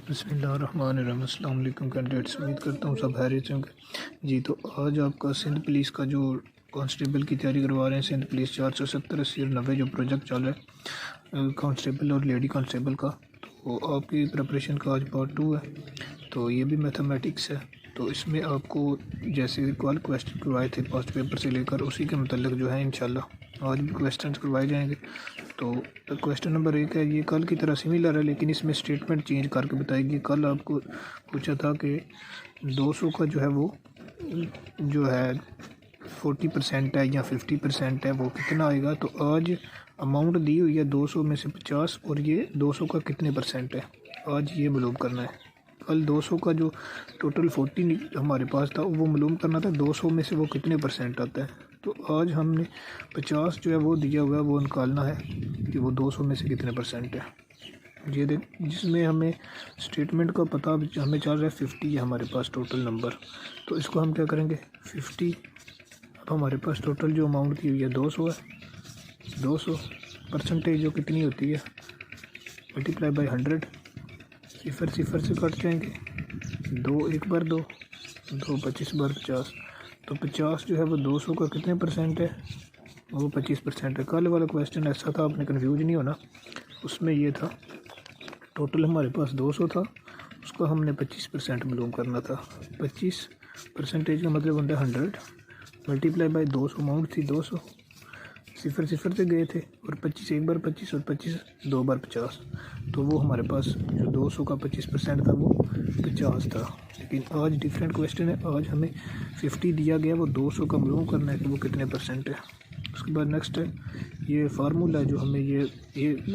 बिस्मिल्लाहिर्रहमानिर्रहीम। अस्सलाम वालेकुम कैंडिडेट्स, उम्मीद करता हूँ सब खैरियत से होंगे जी। तो आज आपका सिंध पुलिस का जो कांस्टेबल की तैयारी करवा रहे हैं, सिंध पुलिस 470 80 और 90 जो प्रोजेक्ट चल रहा है कांस्टेबल और लेडी कांस्टेबल का, तो आपकी प्रिपरेशन का आज पार्ट 2 है। तो ये भी मैथमेटिक्स है। तो इसमें आपको जैसे कल क्वेश्चन करवाए थे पास्ट पेपर से लेकर, उसी के मतलब जो है इंशाल्लाह आज भी क्वेश्चन करवाए जाएंगे। तो क्वेश्चन नंबर 1 है, ये कल की तरह सिमिलर है लेकिन इसमें स्टेटमेंट चेंज करके बताएगी। कल आपको पूछा था कि 200 का जो है वो जो है 40% है या 50% है, वो कितना आएगा। तो आज अमाउंट दी हुई है 200 में से 50 और ये 200 का कितने परसेंट है, आज ये मालूम करना है। कल 200 का जो टोटल 40 हमारे पास था वो मालूम करना था 200 में से वो कितने परसेंट आता है। तो आज हमने 50 जो है वो दिया हुआ है, वो निकालना है कि वो 200 में से कितने परसेंट है। ये देख, जिसमें हमें स्टेटमेंट का पता हमें चल रहा है 50 है हमारे पास टोटल नंबर। तो इसको हम क्या करेंगे 50, अब हमारे पास टोटल जो अमाउंट की हुई है 200 है। 200 परसेंटेज जो कितनी होती है मल्टीप्लाई बाई 100, सिफर सिफर से कट जाएंगे, 2 1 बार 2 2 25 बार 50। तो 50 जो है वो 200 का कितने परसेंट है, वो 25% है। कल वाला क्वेश्चन ऐसा था, आपने कन्फ्यूज नहीं होना। उसमें ये था टोटल हमारे पास 200 था, उसका हमने 25% मालूम करना था। 25% का मतलब होता है 100 मल्टीप्लाई बाई 200, अमाउंट थी 200, सिफर सिफर से गए थे और 25 एक बार 25 और 25 2 बार 50। तो वो हमारे पास जो 200 का 25% था वो 50 था। लेकिन आज डिफरेंट क्वेश्चन है, आज हमें 50 दिया गया, वो 200 का मालूम करना है कि वो कितने परसेंट है। उसके बाद नेक्स्ट है ये फार्मूला है जो हमें ये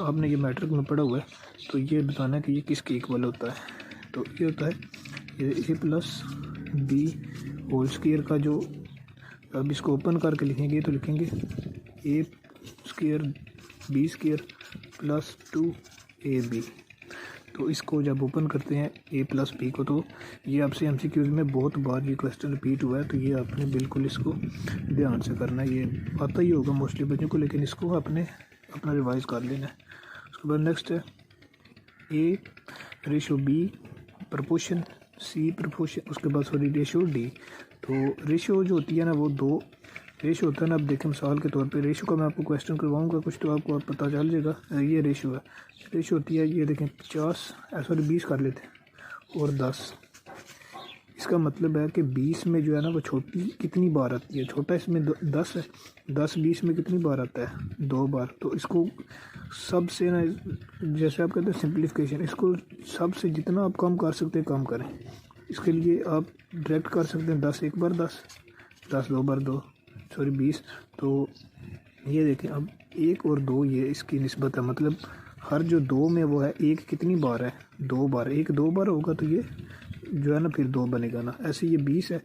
आपने ये मैट्रिक में पढ़ा हुआ है, तो ये बताना है कि ये किसके इक्वल होता है। तो ये होता है A plus B whole square का जो, अब इसको ओपन करके लिखेंगे तो लिखेंगे A square B square plus 2ab। तो इसको जब ओपन करते हैं ए प्लस बी को, तो ये आपसे एमसीक्यूज में बहुत बार ये क्वेश्चन रिपीट हुआ है, तो ये आपने बिल्कुल इसको ध्यान से करना है। ये आता ही होगा मोस्टली बच्चों को, लेकिन इसको आपने अपना रिवाइज कर लेना है। उसके बाद नेक्स्ट है ए रेशो बी प्रपोर्शन सी प्रपोर्शन, उसके बाद सॉरी रेशो डी। तो रेशो जो होती है ना वो 2 रेशो होता है ना। अब देखें मिसाल के तौर पे रेशो का मैं आपको क्वेश्चन करवाऊंगा कुछ, तो आपको पता चल जाएगा। ये रेशो है, रेशो होती है ये देखें 50 सॉरी 20 कर लेते हैं और 10। इसका मतलब है कि 20 में जो है ना वो छोटी कितनी बार आती है, छोटा इसमें 10 है। 10 20 में कितनी बार आता है 2 बार। तो इसको सबसे ना, जैसे आप कहते हैं सिंप्लीफिकेशन, इसको सबसे जितना आप कम कर सकते हैं कम करें। इसके लिए आप डायरेक्ट कर सकते हैं 10 1 बार 10, 10 2 बार 2 सॉरी 20। तो ये देखें अब 1 और 2 ये इसकी निस्बत है, मतलब हर जो 2 में वो है 1 कितनी बार है 2 बार। 1 2 बार होगा तो ये जो है ना फिर 2 बनेगा ना। ऐसे ये 20 है।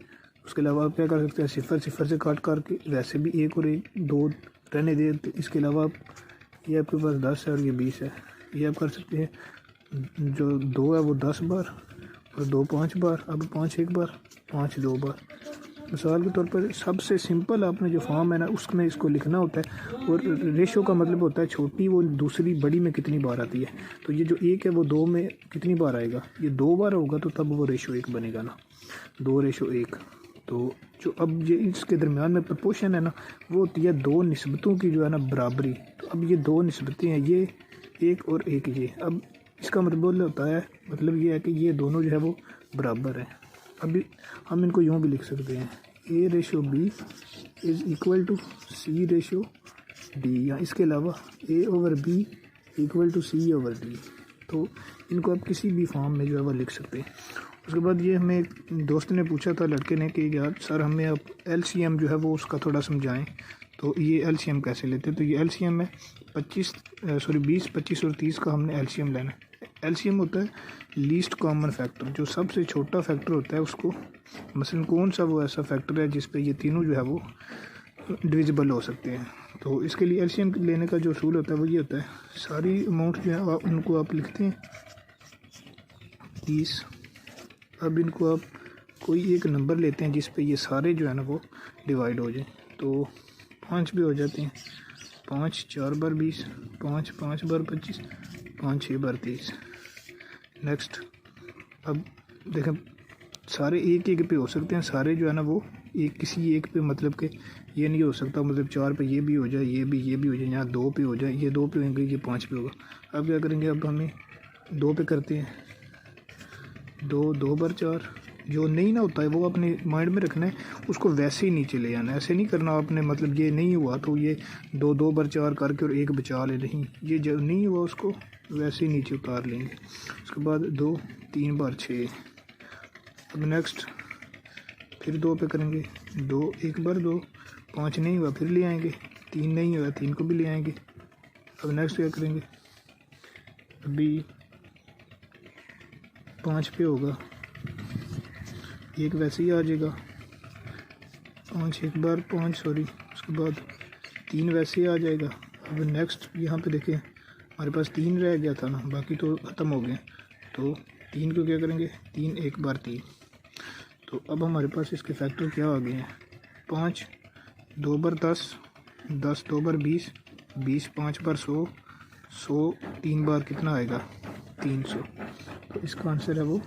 उसके अलावा आप क्या कर सकते हैं सिफर सिफर से काट करके, वैसे भी 1 और 1 2 रहने दे। तो इसके अलावा आप ये आपके पास 10 है और ये 20 है, ये आप कर सकते हैं। जो 2 है वो 10 बार और 2 5 बार, अब 5 1 बार 5 2 बार। मिसाल के तौर पर सबसे सिंपल आपने जो फॉर्म है ना उसमें इसको लिखना होता है। और रेशो का मतलब होता है छोटी वो दूसरी बड़ी में कितनी बार आती है। तो ये जो 1 है वो 2 में कितनी बार आएगा, ये 2 बार होगा, तो तब वो रेशो 1 बनेगा ना, 2 रेशो 1। तो जो अब ये इसके दरमियान में प्रपोर्शन है ना वो होती है 2 निस्बतों की जो है ना बराबरी। तो अब ये 2 निस्बतें हैं, ये 1 और 1 ये। अब इसका मतलब होता है, मतलब ये है कि ये दोनों जो है वो बराबर हैं। अभी हम इनको यूँ भी लिख सकते हैं A ratio B is equal to C ratio D, या इसके अलावा A over B equal to C over D. तो इनको आप किसी भी फॉर्म में जो है वो लिख सकते हैं। उसके बाद ये हमें एक दोस्त ने पूछा था लड़के ने कि यार सर हमें अब एलसीएम जो है वो उसका थोड़ा समझाएं। तो ये एलसीएम कैसे लेते हैं। तो ये एलसीएम है 20 25 और 30 का हमने एलसीएम लेना है। एलसीएम होता है लीस्ट कॉमन फैक्टर, जो सबसे छोटा फैक्टर होता है उसको, मसलन कौन सा वो ऐसा फैक्टर है जिस पे ये तीनों जो है वो डिविजिबल हो सकते हैं। तो इसके लिए एलसीएम लेने का जो असूल होता है वो ये होता है, सारी अमाउंट जो है उनको आप लिखते हैं 30। अब इनको आप कोई एक नंबर लेते हैं जिस पे ये सारे जो है ना वो डिवाइड हो जाए। तो 5 भी हो जाते हैं, 5 4 बार 20, 5 5 बार 25, 5 6 बार 30। नेक्स्ट अब देखें सारे एक एक पे हो सकते हैं, सारे जो है ना वो एक किसी एक पे, मतलब कि ये नहीं हो सकता मतलब 4 पे ये भी हो जाए, ये भी हो जाए, यहाँ 2 पे हो जाए, ये 2 पे होंगे, ये 5 पे होगा। अब क्या करेंगे, अब हमें 2 पे करते हैं, 2 बार 4। जो नहीं ना होता है वो अपने माइंड में रखना है, उसको वैसे ही नीचे ले आना है, ऐसे नहीं करना आपने, मतलब ये नहीं हुआ तो ये 2 बार 4 करके और 1 बचा ले, नहीं, ये जो नहीं हुआ उसको वैसे ही नीचे उतार लेंगे। उसके बाद 2 3 बार 6। अब नेक्स्ट फिर 2 पे करेंगे, 2 1 बार 2, 5 नहीं हुआ फिर ले आएंगे, 3 नहीं हुआ 3 को भी ले आएंगे। अब नेक्स्ट क्या करेंगे, अभी 5 पे होगा, 1 वैसे ही आ जाएगा, 5 1 बार 5 सॉरी, उसके बाद 3 वैसे ही आ जाएगा। अब नेक्स्ट यहाँ पे देखें हमारे पास 3 रह गया था ना, बाकी तो ख़त्म हो गए, तो 3 को क्या करेंगे, 3 1 बार 3। तो अब हमारे पास इसके फैक्टर क्या आ गए हैं, 5 2 बार 10, 10 2 बार 20, 20 5 बार 100, 100 3 बार कितना आएगा, 300। तो इसका आंसर है वो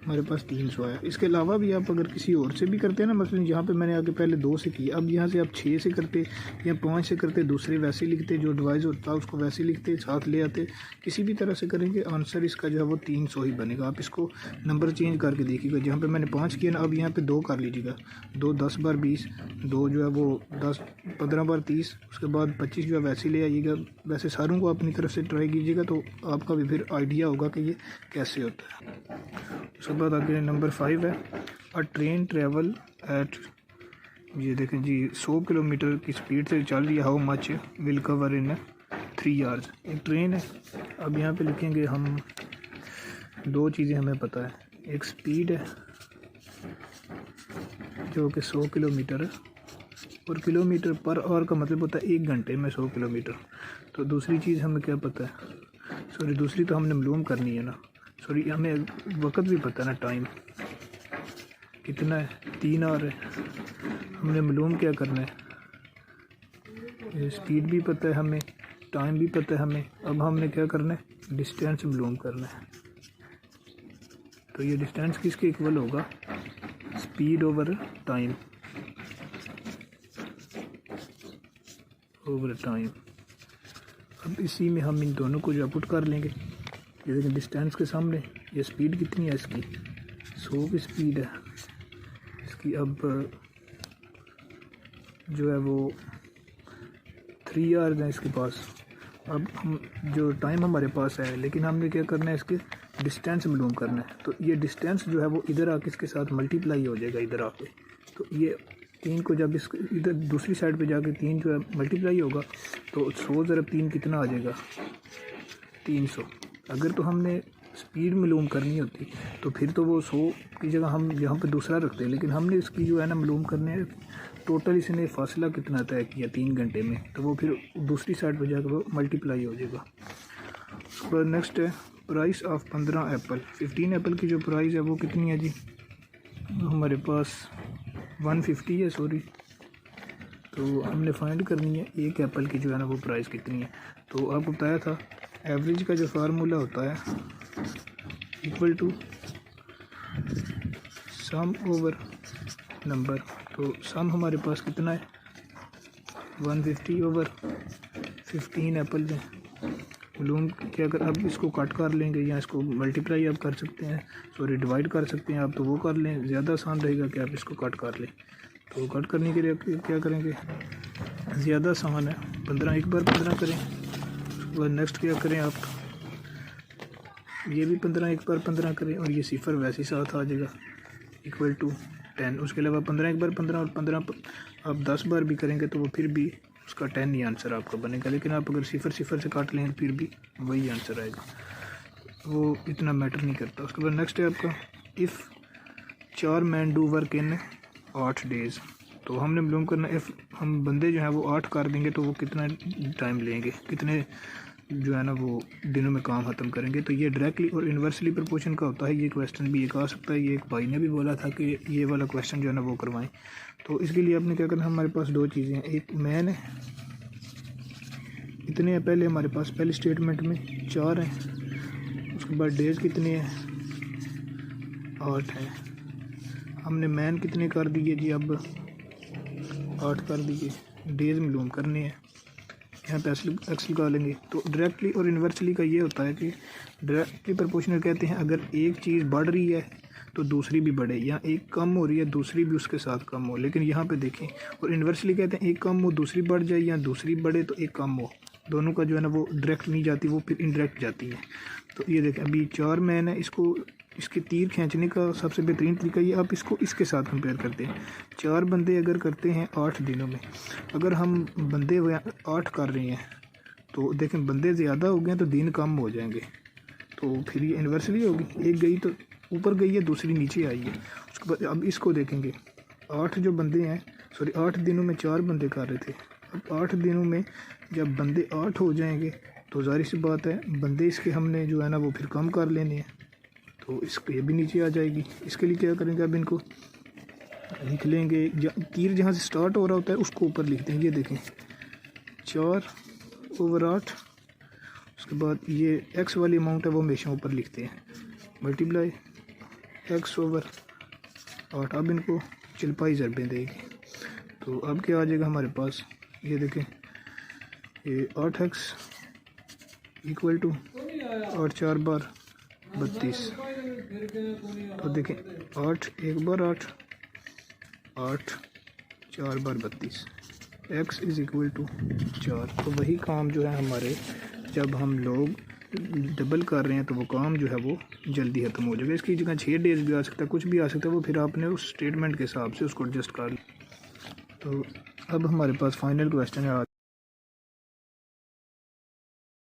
हमारे पास 300 आया। इसके अलावा भी आप अगर किसी और से भी करते हैं ना, मसलन यहाँ पे मैंने आगे पहले 2 से किया, अब यहाँ से आप 6 से करते या 5 से करते, दूसरे वैसे लिखते, जो डिवाइस होता है उसको वैसे लिखते, साथ ले आते, किसी भी तरह से करेंगे आंसर इसका जो है वो 300 ही बनेगा। आप इसको नंबर चेंज करके देखिएगा, जहाँ पर मैंने 5 किया ना, अब यहाँ पर 2 कर लीजिएगा, 2 10 बार 20, 2 जो है वो 10 15 बार 30, उसके बाद 25 जो है वैसे ले आइएगा। वैसे सारों को अपनी तरफ से ट्राई कीजिएगा तो आपका भी फिर आइडिया होगा कि ये कैसे होता है। उसके बाद आगे नंबर 5 है, अ ट्रेन ट्रेवल एट, ये देखें जी 100 किलोमीटर की स्पीड से चल रही है, how much will cover in 3 hours. एक ट्रेन है, अब यहाँ पे लिखेंगे हम 2 चीज़ें हमें पता है, एक स्पीड है जो कि 100 किलोमीटर है, और किलोमीटर पर आवर का मतलब होता है 1 घंटे में 100 किलोमीटर। तो दूसरी चीज़ हमें क्या पता है, सॉरी दूसरी तो हमने मालूम करनी है ना, सॉरी हमें वक्त भी पता है ना, टाइम कितना है, 3 आवर है, हमने मालूम क्या करना है, स्पीड भी पता है हमें, टाइम भी पता है हमें, अब हमने क्या करना है, डिस्टेंस मालूम करना है। तो ये डिस्टेंस किसके इक्वल होगा, speed over time, over time. अब इसी में हम इन दोनों को जो पुट कर लेंगे, जैसे कि डिस्टेंस के सामने ये स्पीड कितनी है इसकी, 100 की स्पीड है इसकी, अब जो है वो 3 आवर्स हैं इसके पास। अब हम जो टाइम हमारे पास है, लेकिन हमने क्या करना है, इसके डिस्टेंस मालूम करना है। तो ये डिस्टेंस जो है वो इधर आके इसके साथ मल्टीप्लाई हो जाएगा इधर आके, तो ये 3 को जब इस इधर दूसरी साइड पे जाके 3 जो है मल्टीप्लाई होगा, तो 100 ज़रब 3 कितना आ जाएगा, 300। अगर तो हमने स्पीड मालूम करनी होती तो फिर तो वो 100 की जगह हम यहाँ पे दूसरा रखते हैं, लेकिन हमने इसकी जो है ना मालूम करने है टोटल इसने फासला कितना तय किया 3 घंटे में, तो वो फिर दूसरी साइड पे जाकर वो मल्टीप्लाई हो जाएगा। उसके बाद नेक्स्ट है प्राइस ऑफ 15 एप्पल, 15 एप्पल की जो प्राइस है वो कितनी है जी, हमारे पास 150 है सॉरी। तो हमने फाइंड करनी है एक एप्पल की जो है ना वो प्राइस कितनी है। तो आपको बताया था एवरेज का जो फार्मूला होता है equal to sum over number, तो सम हमारे पास कितना है 150 ओवर 15 एप्पल है। मालूम क्या कर, अब इसको कट कर लेंगे या इसको मल्टीप्लाई आप कर सकते हैं, सॉरी डिवाइड कर सकते हैं आप, तो वो कर लें, ज़्यादा आसान रहेगा कि आप इसको कट कर लें। तो कट करने के लिए क्या करेंगे, ज़्यादा आसान है, 15 1 बार 15 करें, उसके बाद नेक्स्ट क्या करें आप, ये भी 15 1 बार 15 करें, और ये सिफर वैसे ही साथ आ जाएगा इक्वल टू 10। उसके अलावा 15 1 बार 15 और 15 आप 10 बार भी करेंगे तो वो फिर भी उसका 10 ही आंसर आपका बनेगा, लेकिन आप अगर सिफर से काट लें फिर भी वही आंसर आएगा, वो इतना मैटर नहीं करता। उसके बाद नेक्स्ट है आपका if 4 man do work in 8 days, तो हमने मालूम करना इफ़ हम बंदे जो हैं वो 8 कर देंगे तो वो कितना टाइम लेंगे, कितने जो है ना वो दिनों में काम ख़त्म करेंगे। तो ये डायरेक्टली और इन्वर्सली प्रपोर्शन का होता है, ये क्वेश्चन भी एक आ सकता है, ये एक भाई ने भी बोला था कि ये वाला क्वेश्चन जो है ना वो करवाएं। तो इसके लिए आपने क्या करना है, हमारे पास 2 चीज़ें हैं, एक मैन है इतने हैं पहले हमारे पास, पहले स्टेटमेंट में 4 हैं, उसके बाद डेज़ कितने हैं 8 है। हमने मैन कितने कर दिए जी, अब 8 कर दिए। डेज मालूम करने हैं, यहाँ पे एक्स लगा लेंगे। तो डायरेक्टली और इन्वर्सली का ये होता है कि डायरेक्टली प्रोपोर्शनल कहते हैं अगर एक चीज़ बढ़ रही है तो दूसरी भी बढ़े, या एक कम हो रही है दूसरी भी उसके साथ कम हो। लेकिन यहाँ पे देखें, और इन्वर्सली कहते हैं एक कम हो दूसरी बढ़ जाए, या दूसरी बढ़े तो एक कम हो। दोनों का जो है ना वो डायरेक्ट नहीं जाती, वो फिर इनडायरेक्ट जाती है। तो ये देखें, अभी 4 मैन है, इसको इसके तीर खींचने का सबसे बेहतरीन तरीका ये, आप इसको इसके साथ कंपेयर करते हैं। 4 बंदे अगर करते हैं 8 दिनों में, अगर हम बंदे 8 कर रहे हैं तो देखें बंदे ज़्यादा हो गए तो दिन कम हो जाएंगे, तो फिर ये इन्वर्सली होगी। एक गई तो ऊपर गई है, दूसरी नीचे आई है। उसके बाद अब इसको देखेंगे, 8 जो बंदे हैं, सॉरी 8 दिनों में 4 बंदे कर रहे थे। अब 8 दिनों में जब बंदे 8 हो जाएंगे तो जाहिर सी बात है बंदे इसके हमने जो है ना वो फिर कम कर लेने हैं, तो इसको ये भी नीचे आ जाएगी। इसके लिए क्या करेंगे, अब इनको लिख लेंगे, तीर जहाँ से स्टार्ट हो रहा होता है उसको ऊपर लिख देंगे। ये देखें 4/8, उसके बाद ये एक्स वाली अमाउंट है वो हमेशा ऊपर लिखते हैं, मल्टीप्लाई x/8। अब इनको चिल्पाई ज़रबें देगी, तो अब क्या आ जाएगा हमारे पास, ये देखें ये 8x इक्वल टू 8 4 बार 32। तो देखें 8 1 बार 8 8 4 बार 32, x इज़ इक्वल टू 4। तो वही काम जो है हमारे, जब हम लोग डबल कर रहे हैं तो वो काम जो है वो जल्दी ख़त्म हो जाएगा। इसकी जगह 6 डेज़ भी आ सकता है, कुछ भी आ सकता है, वो फिर आपने उस स्टेटमेंट के हिसाब से उसको एडजस्ट कर लिया। तो अब हमारे पास फाइनल क्वेश्चन है।